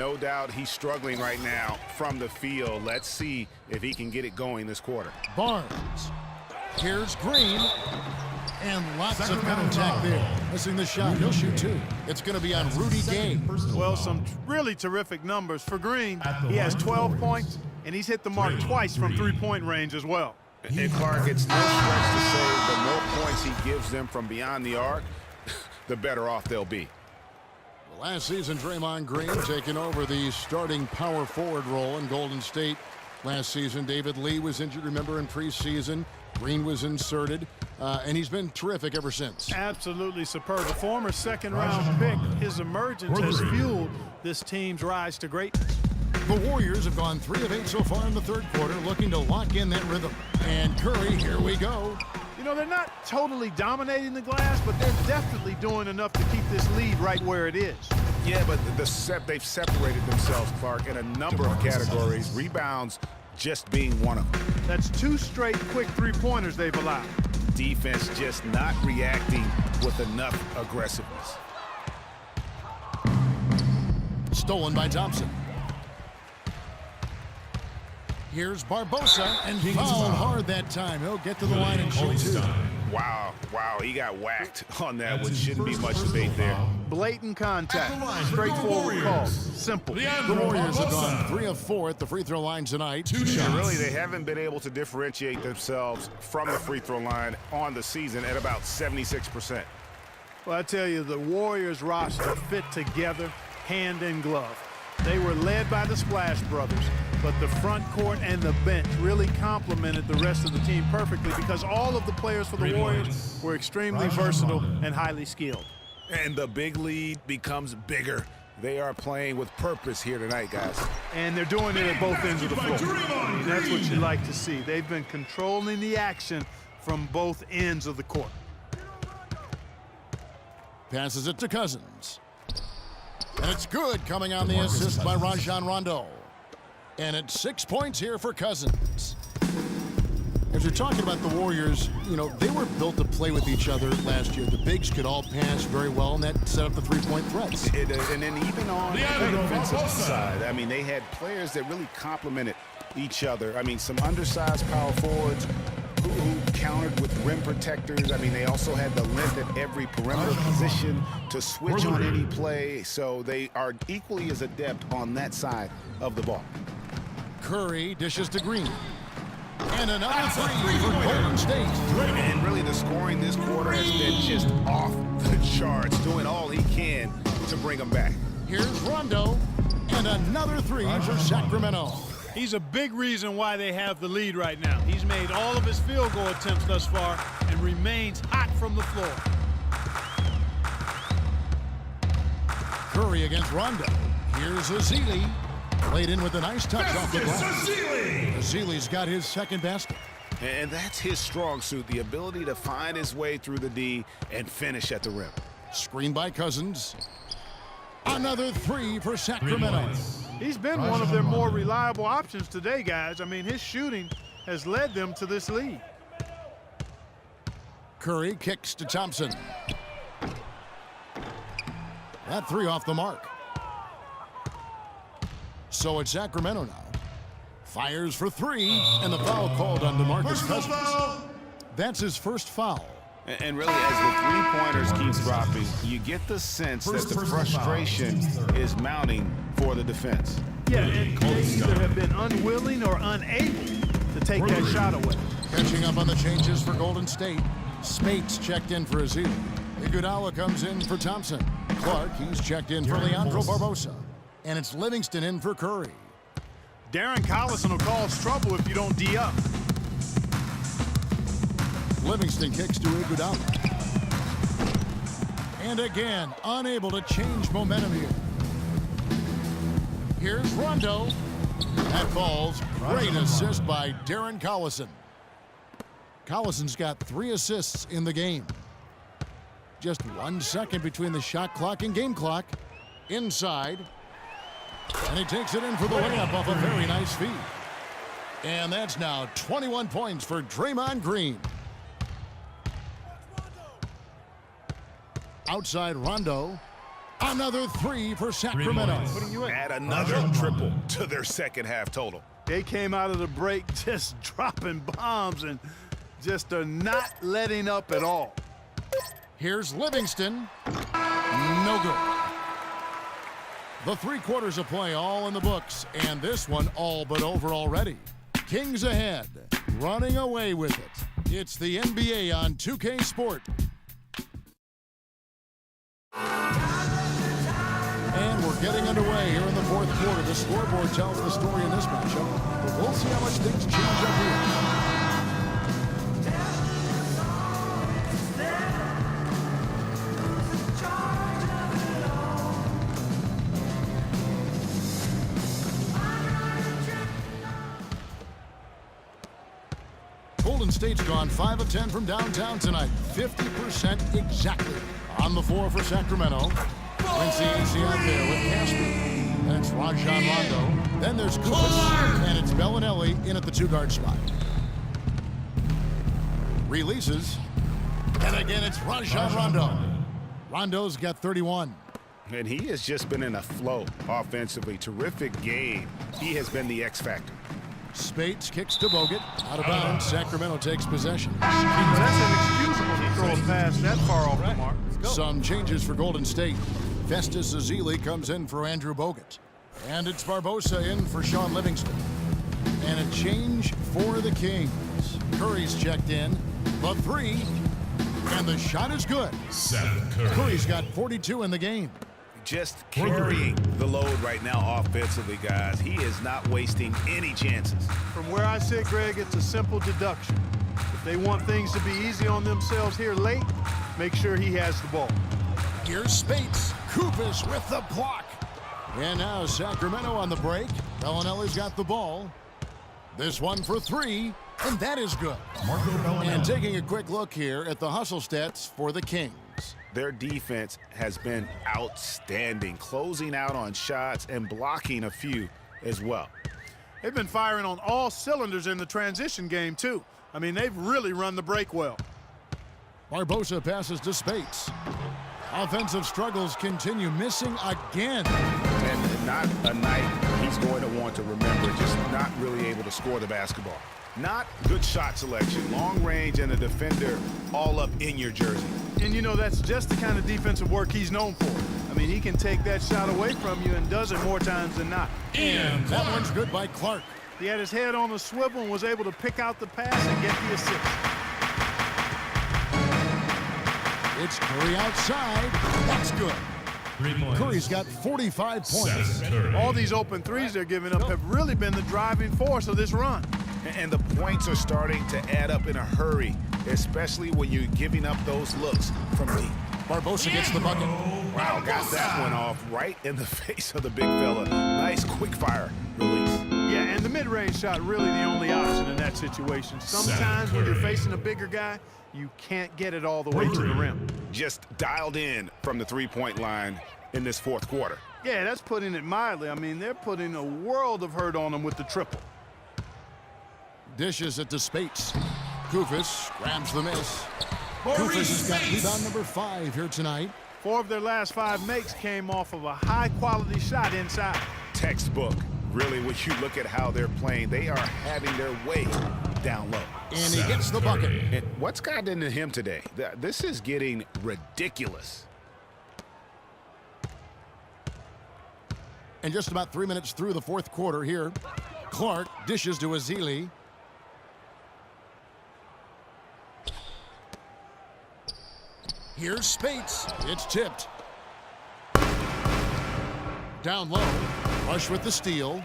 No doubt he's struggling right now from the field. Let's see if he can get it going this quarter. Barnes. Here's Green. And lots of contact there. Missing the shot. He'll shoot two. It's going to be on Rudy Gay. Well, some really terrific numbers for Green. He has 12 points, and he's hit the mark twice from three-point range as well. And Clark, it's no stretch to say the more points he gives them from beyond the arc, the better off they'll be. Last season, Draymond Green taking over the starting power forward role in Golden State. Last season, David Lee was injured, remember, in preseason. Green was inserted, and he's been terrific ever since. Absolutely superb. The former second-round pick, his emergence has fueled this team's rise to greatness. The Warriors have gone 3 of 8 so far in the third quarter, looking to lock in that rhythm. And Curry, here we go. You know, they're not totally dominating the glass, but they're definitely doing enough to keep this lead right where it is. Yeah, but they've separated themselves, Clark, in a number of categories. Rebounds just being one of them. That's 2 straight quick three-pointers they've allowed. Defense just not reacting with enough aggressiveness. Stolen by Thompson. Here's Barbosa, and fouled hard that time. He'll get to the line and shoot two. Wow, he got whacked on that one. Shouldn't be much debate there. Blatant contact, straightforward call, simple. The Warriors have gone 3 of 4 at the free throw line tonight. Really, they haven't been able to differentiate themselves from the free throw line on the season at about 76%. Well, I tell you, the Warriors roster fit together hand in glove. They were led by the Splash Brothers, but the front court and the bench really complemented the rest of the team perfectly because all of the players for the Warriors were extremely versatile and highly skilled. And the big lead becomes bigger. They are playing with purpose here tonight, guys. And they're doing it at both ends of the floor. I mean, that's what you like to see. They've been controlling the action from both ends of the court. Passes it to Cousins. And it's good, coming on the assist by Rajon Rondo. And it's 6 points here for Cousins. As you're talking about the Warriors, you know, they were built to play with each other last year. The bigs could all pass very well, and that set up the three-point threats. And then even on the defensive side, I mean, they had players that really complemented each other. I mean, some undersized power forwards who countered with rim protectors. I mean, they also had the length at every perimeter position to switch on any play. So they are equally as adept on that side of the ball. Curry dishes to Green. And another three for Golden State. And really the scoring this quarter has been just off the charts, doing all he can to bring them back. Here's Rondo. And another three for Sacramento. He's a big reason why they have the lead right now. He's made all of his field goal attempts thus far and remains hot from the floor. Curry against Rondo. Here's Azili. Played in with a nice touch off the glass. Azili's got his second basket. And that's his strong suit, the ability to find his way through the D and finish at the rim. Screen by Cousins. Another three for Sacramento. He's been one of their more reliable options today, guys. I mean, his shooting has led them to this lead. Curry kicks to Thompson. That three off the mark. So it's Sacramento now. Fires for three, and the foul called on DeMarcus Cousins. That's his first foul. And really, as the three-pointers keep dropping, you get the sense that the frustration is mounting for the defense. Yeah, and they either have been unwilling or unable to take that shot away. Catching up on the changes for Golden State. Spates checked in for Azili. Iguodala comes in for Thompson. Clark, he's checked in for Leandro Barbosa. And it's Livingston in for Curry. Darren Collison will cause trouble if you don't D up. Livingston kicks to Iguodala. And again, unable to change momentum here. Here's Rondo. That falls. Great assist by Darren Collison. Collison's got 3 assists in the game. Just 1 second between the shot clock and game clock. Inside. And he takes it in for the layup off a very nice feed. And that's now 21 points for Draymond Green. Outside Rondo. Another three for Sacramento. Add another triple to their second half total. They came out of the break just dropping bombs and just are not letting up at all. Here's Livingston. No good. The 3 quarters of play all in the books, and this one all but over already. Kings ahead, running away with it. It's the NBA on 2K Sport. And we're getting underway here in the 4th quarter. The scoreboard tells the story in this matchup, but we'll see how much things change up here. Golden State's gone 5 of 10 from downtown tonight. 50% exactly. On the floor for Sacramento. Quincy easy out there with Casper. And it's Rajon Rondo. Then there's Kupas. And it's Bellinelli in at the 2-guard spot. Releases. And again, it's Rajon Rondo. Rondo's got 31. And he has just been in a flow offensively. Terrific game. He has been the X factor. Spates kicks to Bogut. Out of bounds. Sacramento takes possession. Well, that's inexcusable to throw a pass that far off the mark. Some changes for Golden State. Festus Ezeli comes in for Andrew Bogut. And it's Barbosa in for Sean Livingston. And a change for the Kings. Curry's checked in. The 3. And the shot is good. Curry's got 42 in the game. Just carrying the load right now offensively, guys. He is not wasting any chances. From where I sit, Greg, it's a simple deduction. If they want things to be easy on themselves here late, make sure he has the ball. Here's Spates. Kupas with the block. And now Sacramento on the break. Bellinelli's got the ball. This one for 3, and that is good. And taking a quick look here at the hustle stats for the Kings. Their defense has been outstanding, closing out on shots and blocking a few as well. They've been firing on all cylinders in the transition game, too. I mean, they've really run the break well. Barbosa passes to Spates. Offensive struggles continue, missing again. And not a night he's going to want to remember, just not really able to score the basketball. Not good shot selection, long range, and a defender all up in your jersey. And, you know, that's just the kind of defensive work he's known for. I mean, he can take that shot away from you and does it more times than not. And that one's good by Clark. He had his head on the swivel and was able to pick out the pass and get the assist. It's Curry outside. That's good. Curry's got 45 points. All these open threes they're giving up have really been the driving force of this run. And the points are starting to add up in a hurry, especially when you're giving up those looks from deep. Barbosa gets the bucket. Wow, got that one off right in the face of the big fella. Nice quick fire release. Yeah, and the mid-range shot really the only option in that situation. Sometimes when you're facing a bigger guy, you can't get it all the way to the rim. Just dialed in from the three-point line in this 4th quarter. Yeah, that's putting it mildly. I mean, they're putting a world of hurt on them with the triple. Dishes it to Spates. Kupas grabs the miss. Kupas has got rebound number 5 here tonight. 4 of their last 5 makes came off of a high-quality shot inside. Textbook. Really, when you look at how they're playing, they are having their way down low. And he gets the bucket. And what's gotten into him today? This is getting ridiculous. And just about 3 minutes through the 4th quarter here. Clark dishes to Ezeli. Here's Spates. It's tipped. Down low. Rush with the steal.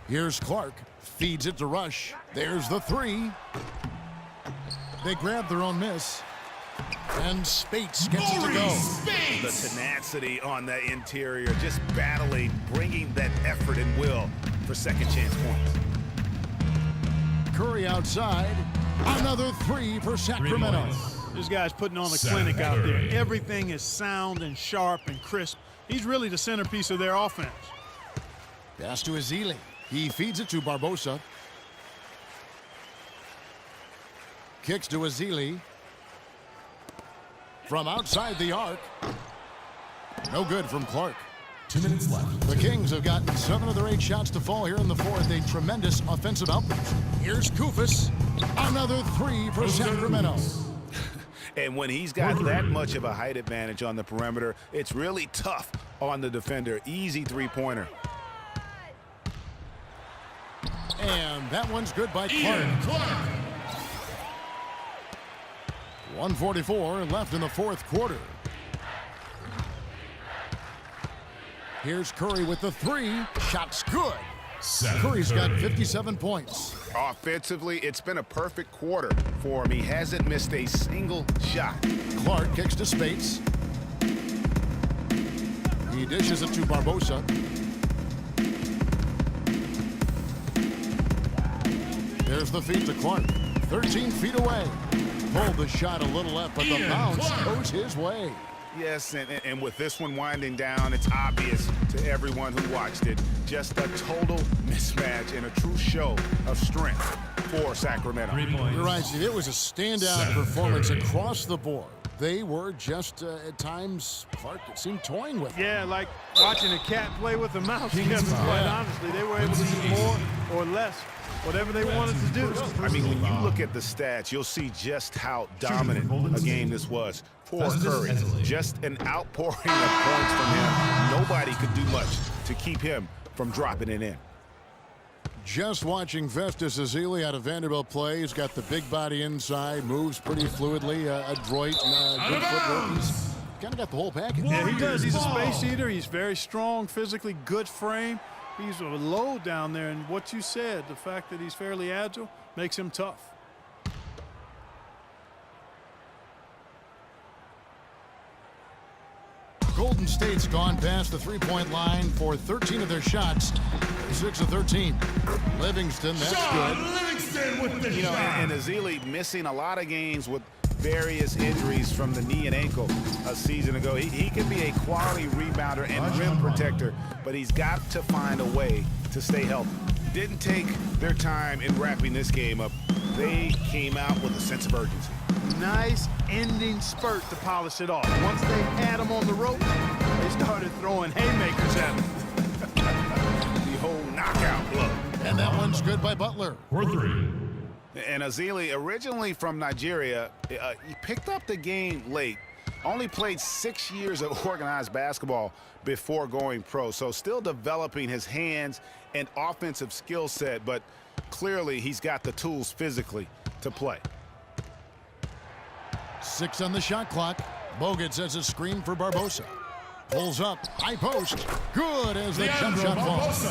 Here's Clark. Feeds it to Rush. There's the 3. They grab their own miss. And Spates gets it to go. The tenacity on that interior, just battling, bringing that effort and will for second chance points. Curry outside. Another 3 for Sacramento. This guy's putting on a clinic out there. Everything is sound and sharp and crisp. He's really the centerpiece of their offense. Pass to Ezeli. He feeds it to Barbosa. Kicks to Ezeli. From outside the arc. No good from Clark. 2 minutes left. The Kings have gotten 7 of their 8 shots to fall here in the fourth. A tremendous offensive output. Here's Kufis. Another 3 for Sacramento. And when he's got that much of a height advantage on the perimeter, it's really tough on the defender. Easy three-pointer. And that one's good by Clark. 1:44 left in the fourth quarter. Here's Curry with the 3. Shot's good. Curry's got 57 points. Offensively, it's been a perfect quarter for him. He hasn't missed a single shot. Clark kicks to Spates. He dishes it to Barbosa. There's the feed to Clark. 13 feet away. Pulled the shot a little left, but the bounce goes his way. Yes, and with this one winding down, it's obvious to everyone who watched it. Just a total mismatch and a true show of strength for Sacramento. You're right, Steve. It was a standout performance across the board. They were just, at times, Clark seemed toying with it. Yeah, like watching a cat play with a mouse. Quite honestly, they were able to do more or less, whatever they wanted to do. I mean, when you look at the stats, you'll see just how dominant a game this was for Curry. Just an outpouring of points from him. Nobody could do much to keep him from dropping it in. Just watching Festus Ezeli out of Vanderbilt play. He's got the big body inside, moves pretty fluidly, adroit, and good footwork. He's kind of got the whole package. Yeah, he does. He's a space eater. He's very strong, physically good frame. He's a low down there, and what you said, the fact that he's fairly agile, makes him tough. Golden State's gone past the three-point line for 13 of their shots. 6 of 13. Livingston, that's good. Livingston with the shot. And Ezeli missing a lot of games with various injuries from the knee and ankle a season ago. He can be a quality rebounder and rim protector, but he's got to find a way to stay healthy. Didn't take their time in wrapping this game up. They came out with a sense of urgency. Nice ending spurt to polish it off. Once they had him on the rope, they started throwing haymakers at him. The whole knockout blow. And that one's good by Butler. For 3. And Ezeli, originally from Nigeria, he picked up the game late. Only played 6 years of organized basketball before going pro. So still developing his hands and offensive skill set, but clearly he's got the tools physically to play. 6 on the shot clock. Bogut sets a screen for Barbosa. Pulls up, high post. Good as the jump shot falls.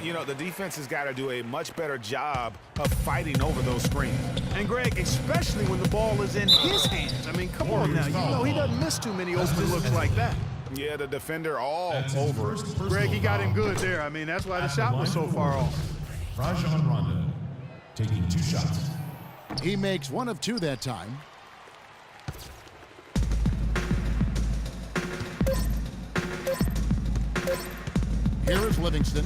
You know, the defense has got to do a much better job of fighting over those screens. And Greg, especially when the ball is in his hands. I mean, come on now. You know he doesn't miss too many open looks like that. Yeah, the defender all over. Greg, he got him good there. I mean, that's why the shot was so far off. Rajon Rondo taking 2 shots. He makes 1 of 2 that time. Here is Livingston.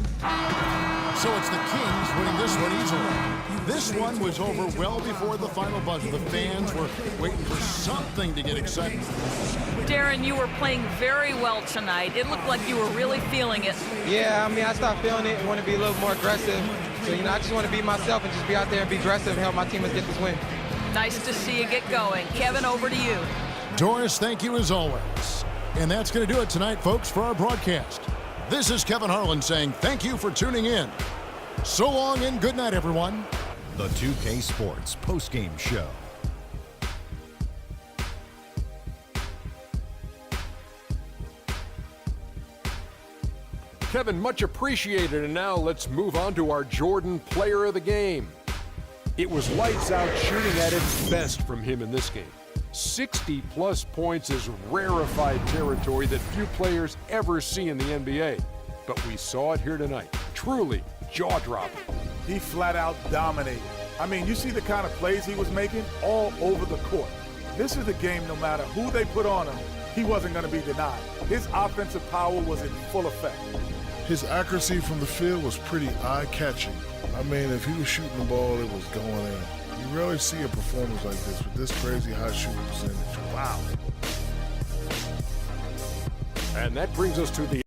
So it's the Kings winning this one easily. This one was over well before the final buzzer. The fans were waiting for something to get excited. Darren, you were playing very well tonight. It looked like you were really feeling it. Yeah, I mean, I started feeling it and want to be a little more aggressive. So, you know, I just want to be myself and just be out there and be aggressive and help my teammates get this win. Nice to see you get going. Kevin, over to you. Doris, thank you as always. And that's going to do it tonight, folks, for our broadcast. This is Kevin Harlan saying thank you for tuning in. So long and good night, everyone. The 2K Sports postgame show. Kevin, much appreciated, and now let's move on to our Jordan Player of the Game. It was lights out shooting at its best from him in this game. 60-plus points is rarefied territory that few players ever see in the NBA. But we saw it here tonight. Truly jaw-dropping. He flat out dominated. I mean, you see the kind of plays he was making all over the court. This is the game, no matter who they put on him, he wasn't going to be denied. His offensive power was in full effect. His accuracy from the field was pretty eye-catching. I mean, if he was shooting the ball, it was going in. You rarely see a performance like this with this crazy high shooting percentage. Wow. And that brings us to the